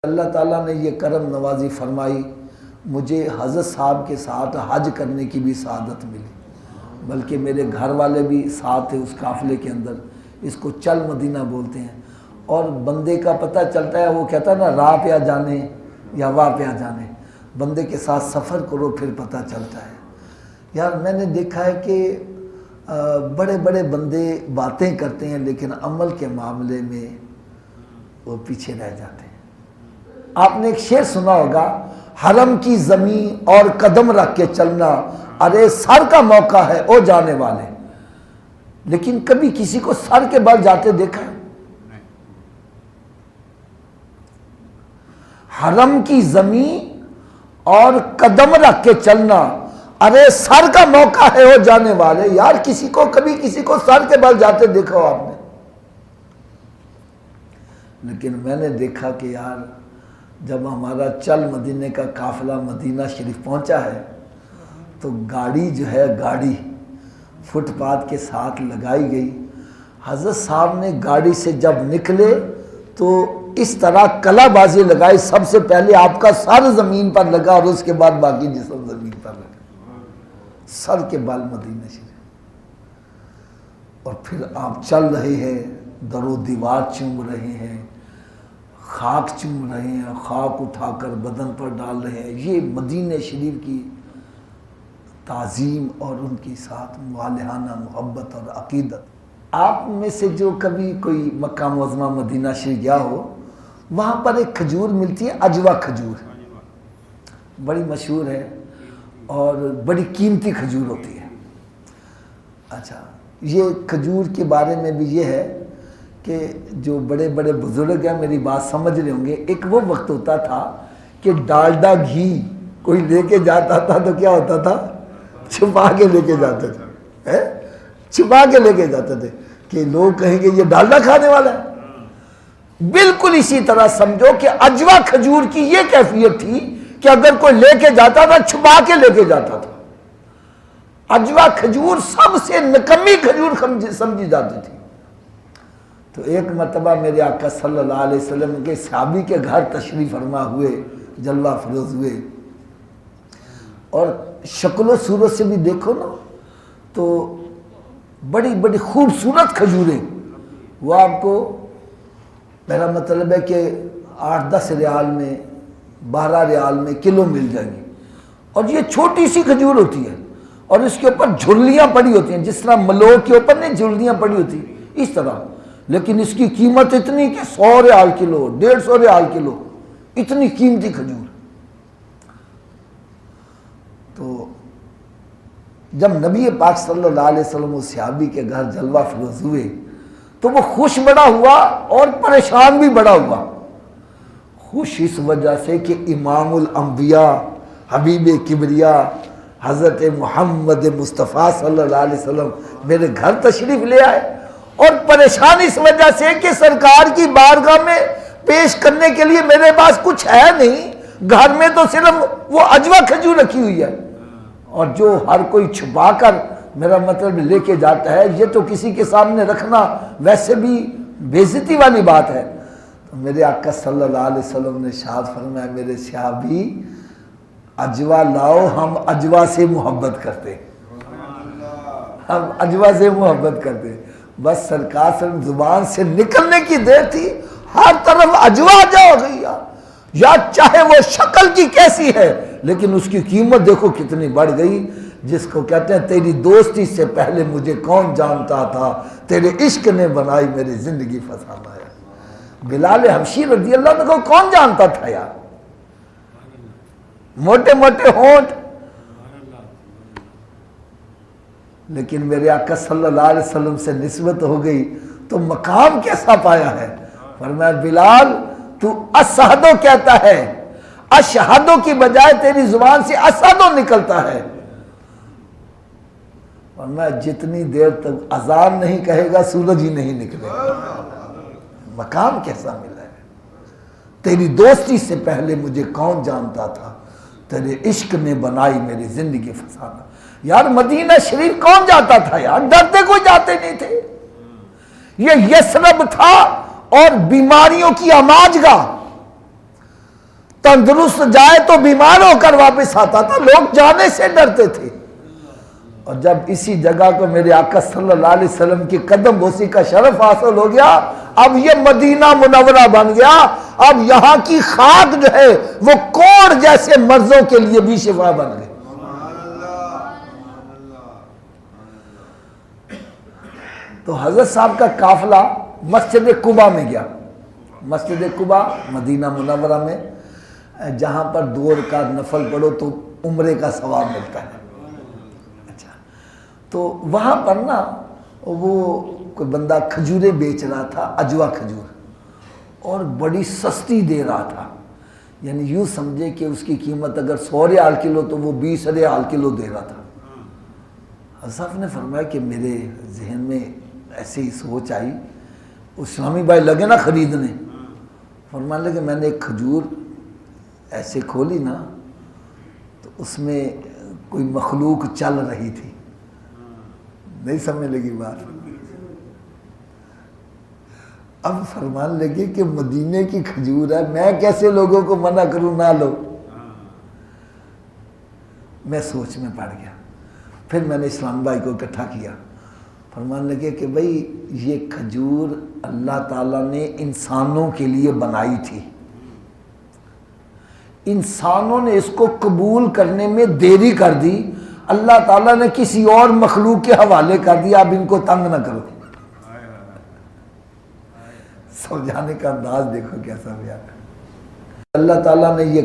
اللہ تعالیٰ نے یہ کرم نوازی فرمائی، مجھے حضرت صاحب کے ساتھ حج کرنے کی بھی سعادت ملی، بلکہ میرے گھر والے بھی ساتھ تھے اس قافلے کے اندر۔ اس کو چل مدینہ بولتے ہیں، اور بندے کا پتہ چلتا ہے، وہ کہتا ہے نا راہ پہ جانے یا واہ پہ جانے، بندے کے ساتھ سفر کرو پھر پتہ چلتا ہے۔ یار میں نے دیکھا ہے کہ بڑے بڑے بندے باتیں کرتے ہیں لیکن عمل کے معاملے میں وہ پیچھے رہ جاتے ہیں۔ آپ نے ایک شعر سنا ہوگا، حرم کی زمین اور قدم رکھ کے چلنا، ارے سر کا موقع ہے او جانے والے۔ لیکن کبھی کسی کو سر کے بل جاتے دیکھا ہے؟ حرم کی زمین اور قدم رکھ کے چلنا، ارے سر کا موقع ہے او جانے والے۔ یار کبھی کسی کو سر کے بل جاتے دیکھا ہو آپ نے؟ لیکن میں نے دیکھا کہ یار جب ہمارا چل مدینے کا قافلہ مدینہ شریف پہنچا ہے تو گاڑی جو ہے، گاڑی فٹ پاتھ کے ساتھ لگائی گئی۔ حضرت صاحب نے گاڑی سے جب نکلے تو اس طرح کلا بازی لگائی، سب سے پہلے آپ کا سر زمین پر لگا اور اس کے بعد باقی جسم زمین پر لگا، سر کے بال مدینہ شریف۔ اور پھر آپ چل رہے ہیں، در و دیوار چوم رہے ہیں، خاک چوم رہے ہیں، خاک اٹھا کر بدن پر ڈال رہے ہیں۔ یہ مدینہ شریف کی تعظیم اور ان کی ساتھ والہانہ محبت اور عقیدت۔ آپ میں سے جو کبھی کوئی مکہ معظمہ مدینہ شریف گیا ہو، وہاں پر ایک کھجور ملتی ہے، عجوا کھجور، بڑی مشہور ہے اور بڑی قیمتی کھجور ہوتی ہے۔ اچھا، یہ کھجور کے بارے میں بھی یہ ہے کہ جو بڑے بڑے بزرگ ہیں میری بات سمجھ رہے ہوں گے، ایک وہ وقت ہوتا تھا کہ ڈالڈا گھی کوئی لے کے جاتا تھا تو کیا ہوتا تھا؟ چھپا کے لے کے جاتے تھے، چھپا کے لے کے جاتے تھے کہ لوگ کہیں گے یہ ڈالڈا کھانے والا ہے۔ بالکل اسی طرح سمجھو کہ عجوا کھجور کی یہ کیفیت تھی کہ اگر کوئی لے کے جاتا تھا چھپا کے لے کے جاتا تھا۔ عجوا کھجور سب سے نکمی کھجور سمجھی جاتی تھی۔ تو ایک مرتبہ میرے آقا صلی اللہ علیہ وسلم کے صحابی کے گھر تشریف فرما ہوئے، جلوہ فروز ہوئے، اور شکل و صورت سے بھی دیکھو نا تو بڑی بڑی خوبصورت کھجوریں، وہ آپ کو، میرا مطلب ہے کہ 8-10 ریال میں 12 ریال میں کلو مل جائیں گی، اور یہ چھوٹی سی کھجور ہوتی ہے اور اس کے اوپر جھلیاں پڑی ہوتی ہیں، جس طرح ملو کے اوپر نہیں جھلیاں پڑی ہوتی اس طرح، لیکن اس کی قیمت اتنی کہ 100 ریال کلو، 150 ریال کلو، اتنی قیمتی کھجور۔ تو جب نبی پاک صلی اللہ علیہ وسلم اس صحابی کے گھر جلوہ فروز ہوئے تو وہ خوش بڑا ہوا اور پریشان بھی بڑا ہوا۔ خوش اس وجہ سے کہ امام الانبیاء، حبیب کبریا حضرت محمد مصطفیٰ صلی اللہ علیہ وسلم میرے گھر تشریف لے آئے، اور پریشان اس وجہ سے کہ سرکار کی بارگاہ میں پیش کرنے کے لیے میرے پاس کچھ ہے نہیں، گھر میں تو صرف وہ عجوا کھجور رکھی ہوئی ہے، اور جو ہر کوئی چھپا کر میرا مطلب لے کے جاتا ہے، یہ تو کسی کے سامنے رکھنا ویسے بھی بے عزتی والی بات ہے۔ تو میرے آقا صلی اللہ علیہ وسلم نے ارشاد فرمایا، میرے صحابی عجوا لاؤ، ہم عجوا سے محبت کرتے ہیں، ہم عجوا سے محبت کرتے ہیں۔ بس سرکار سے زبان سے نکلنے کی دیر تھی، ہر طرف عجوا جا گئی، یا چاہے وہ شکل کی کیسی ہے لیکن اس کی قیمت دیکھو کتنی بڑھ گئی، جس کو کہتے ہیں تیری دوستی سے پہلے مجھے کون جانتا تھا، تیرے عشق نے بنائی میری زندگی فسانہ ہے۔ بلال حبشی رضی اللہ عنہ کو کون جانتا تھا یار؟ موٹے موٹے ہونٹ، لیکن میرے آقا صلی اللہ علیہ وسلم سے نسبت ہو گئی تو مقام کیسا پایا ہے۔ فرمایا بلال تو اشہدو کہتا ہے، اشہدو کی بجائے تیری زبان سے اسدو نکلتا ہے، فرمایا جتنی دیر تک اذان نہیں کہے گا سورج ہی نہیں نکلے گا۔ مقام کیسا ملا ہے، تیری دوستی سے پہلے مجھے کون جانتا تھا، تیرے عشق نے بنائی میری زندگی فسانہ۔ یار مدینہ شریف کون جاتا تھا یار؟ ڈرتے کوئی جاتے نہیں تھے۔ یہ یثرب تھا اور بیماریوں کی آماج گاہ، تندرست جائے تو بیمار ہو کر واپس آتا تھا، لوگ جانے سے ڈرتے تھے۔ اور جب اسی جگہ کو میرے آقا صلی اللہ علیہ وسلم کی قدم بوسی کا شرف حاصل ہو گیا، اب یہ مدینہ منورہ بن گیا، اب یہاں کی خاک جو ہے وہ کوڑ جیسے مرضوں کے لیے بھی شفا بن گئی۔ تو حضرت صاحب کا قافلہ مسجد قباء میں گیا، مسجد قباء مدینہ منورہ میں، جہاں پر 2 رکعت نفل پڑھو تو عمرے کا ثواب ملتا ہے۔ اچھا، تو وہاں پر نا وہ کوئی بندہ کھجوریں بیچ رہا تھا، اجوا کھجور، اور بڑی سستی دے رہا تھا، یعنی یوں سمجھے کہ اس کی قیمت اگر 100 ریال کلو تو وہ 20 ریال کلو دے رہا تھا۔ حضرت صاحب نے فرمایا کہ میرے ذہن میں ایسی ہی سوچ آئی، اسلامی بھائی لگے نا خریدنے، فرمانے لگے میں نے ایک کھجور ایسے کھولی نا تو اس میں کوئی مخلوق چل رہی تھی، نہیں سمجھ لگی بات؟ اب فرمان لگے کہ مدینے کی کھجور ہے، میں کیسے لوگوں کو منع کروں نہ لو؟ میں سوچ میں پڑ گیا، پھر میں نے اسلام بھائی کو اکٹھا کیا، فرمان لگے کہ بھئی یہ کھجور اللہ تعالیٰ نے انسانوں کے لیے بنائی تھی، انسانوں نے اس کو قبول کرنے میں دیری کر دی، اللہ تعالیٰ نے کسی اور مخلوق کے حوالے کر دیا، اب ان کو تنگ نہ کرو۔ سمجھانے کا انداز دیکھو کیسا بھی آتا ہے۔ اللہ تعالیٰ نے یہ